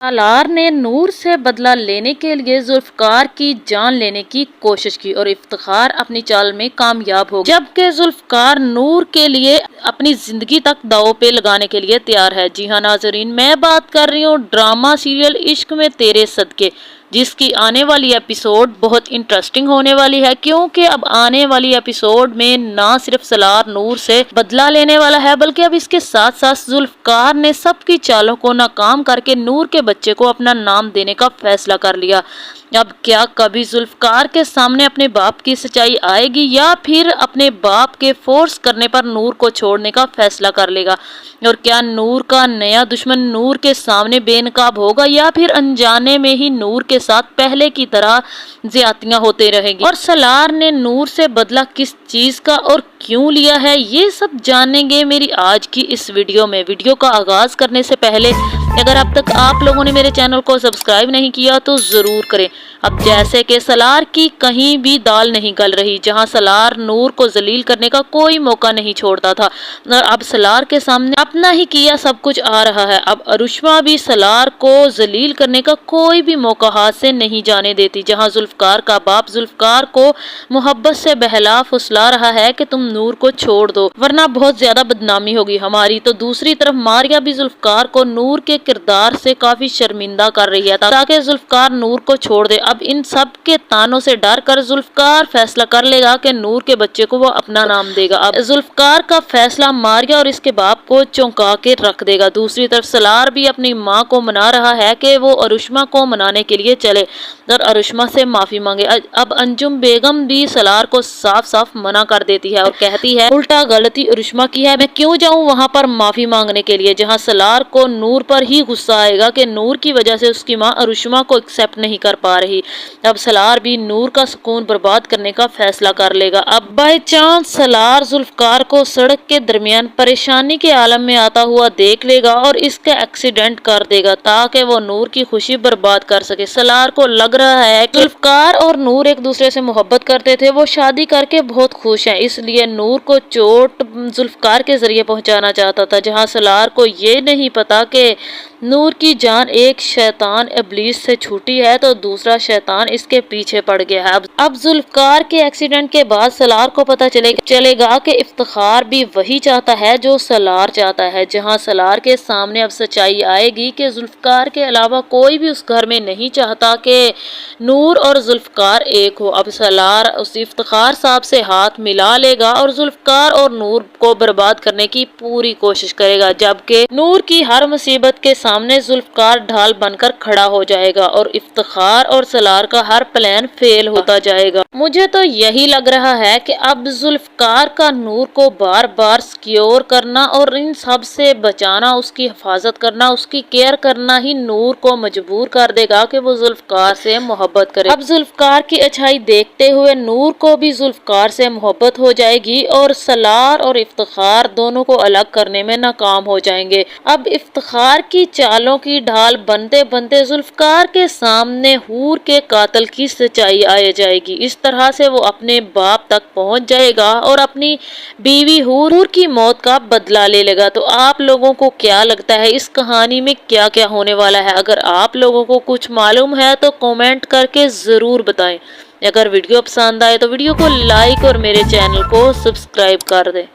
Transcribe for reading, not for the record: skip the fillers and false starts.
सालार ने नूर से बदला लेने के लिए जुल्फकार की जान लेने की कोशिश की और इफ्तिखार अपनी चाल में कामयाब हो गया, जबकि जुल्फकार नूर के लिए अपनी जिंदगी तक दांव पे लगाने के लिए तैयार है। जी हाँ नाजरीन, मैं बात कर रही हूँ ड्रामा सीरियल इश्क में तेरे सदके, जिसकी आने वाली एपिसोड बहुत इंटरेस्टिंग होने वाली है, क्योंकि अब आने वाली एपिसोड में ना सिर्फ सलार नूर से बदला लेने वाला है, बल्कि अब इसके साथ साथ जुल्फकार ने सबकी चालों को नाकाम करके नूर के बच्चे को अपना नाम देने का फैसला कर लिया। अब क्या कभी जुल्फकार के सामने अपने बाप की सच्चाई आएगी, या फिर अपने बाप के फोर्स करने पर नूर को छोड़ने का फैसला कर लेगा? और क्या नूर का नया दुश्मन नूर के सामने बेनकाब होगा, या फिर अनजाने में ही नूर के साथ पहले की तरह ज्यादतियां होते रहेंगी? और सलार ने नूर से बदला किस चीज का और क्यों लिया है, ये सब जानेंगे मेरी आज की इस वीडियो में। वीडियो का आगाज करने से पहले अगर अब तक आप लोगों ने मेरे चैनल को सब्सक्राइब नहीं किया तो जरूर करें। अब जैसे कि सलार की कहीं भी दाल नहीं गल रही, जहां सलार नूर को जलील करने का कोई मौका नहीं छोड़ता था, और अब सलार के सामने अपना ही किया सब कुछ आ रहा है। अब अरुष्मा भी सलार को जलील करने का कोई भी मौका हाथ से नहीं जाने देती। जहां जुल्फकार का बाप जुल्फकार को मोहब्बत से बहला फुसला रहा है कि तुम नूर को छोड़ दो वरना बहुत ज्यादा बदनामी होगी हमारी, तो दूसरी तरफ मारिया भी जुल्फकार को नूर के किरदार से काफी शर्मिंदा कर रही है ताकि जुल्फकार नूर को छोड़ दे। अब इन सब के तानों से डर कर जुल्फकार फैसला कर लेगा कि नूर के बच्चे को वो अपना नाम देगा। अब जुल्फकार का फैसला मारिया और इसके बाप को चौंका के रख देगा। दूसरी तरफ सलार भी अपनी माँ को मना रहा है कि वो अरुष्मा को मनाने के लिए चले और अरुष्मा से माफी मांगे। अब अंजुम बेगम भी सलार को साफ साफ मना कर देती है और कहती है उल्टा गलती अरुष्मा की है, मैं क्यों जाऊं वहां पर माफी मांगने के लिए। जहां सलार को नूर पर ही गुस्सा आएगा कि नूर की वजह से उसकी माँ अरुष्मा को एक्सेप्ट नहीं कर पा रही। अब सलार भी नूर का सुकून बर्बाद करने का फैसला कर लेगा। अब बाय चांस सलार जुल्फकार को सड़क के दरमियान परेशानी के आलम में आता हुआ देख लेगा और इसका एक्सीडेंट कर देगा ताकि वो नूर की खुशी बर्बाद कर सके। सलार को लग रहा है कि जुल्फकार और नूर एक दूसरे से मोहब्बत करते थे, वो शादी करके बहुत खुश हैं, इसलिए नूर को चोट जुल्फकार के जरिए पहुंचाना चाहता था। जहां सलार को ये नहीं पता कि नूर की जान एक शैतान इब्लीस से छूटी है तो दूसरा शैतान इसके पीछे पड़ गया है। अब जुल्फकार के एक्सीडेंट के बाद सलार को पता चलेगा कि इफ्तिखार भी वही चाहता है जो सलार चाहता है। जहां सलार के सामने अब सच्चाई आएगी कि जुल्फकार के अलावा कोई भी उस घर में नहीं चाहता कि नूर और जुल्फकार एक हो। अब सलार उस इफ्तिखार साहब से हाथ मिला लेगा और जुल्फकार और नूर को बर्बाद करने की पूरी कोशिश करेगा, जबकि नूर की हर मुसीबत के सामने जुल्फकार ढाल बनकर खड़ा हो जाएगा और इफ्तिखार और सलार का हर प्लान फेल होता जाएगा। मुझे तो यही लग रहा है कि अब जुल्फकार का नूर को बार बार सिक्योर करना और इन सब से बचाना, उसकी हिफाजत करना, उसकी केयर करना ही नूर को मजबूर कर देगा कि वो जुल्फकार से मोहब्बत करे। अब जुल्फकार की अच्छाई देखते हुए नूर को भी जुल्फकार से मोहब्बत हो जाएगी और सलार और इफ्तिखार दोनों को अलग करने में नाकाम हो जाएंगे। अब इफ्तिखार की चालों की ढाल बनते बनते जुल्फकार के सामने हूर के कातिल की सच्चाई आ जाएगी। इस तरह से वो अपने बाप तक पहुंच जाएगा और अपनी बीवी हूर की मौत का बदला ले लेगा। तो आप लोगों को क्या लगता है इस कहानी में क्या क्या होने वाला है? अगर आप लोगों को कुछ मालूम है तो कमेंट करके जरूर बताएं। अगर वीडियो पसंद आए तो वीडियो को लाइक और मेरे चैनल को सब्सक्राइब कर दें।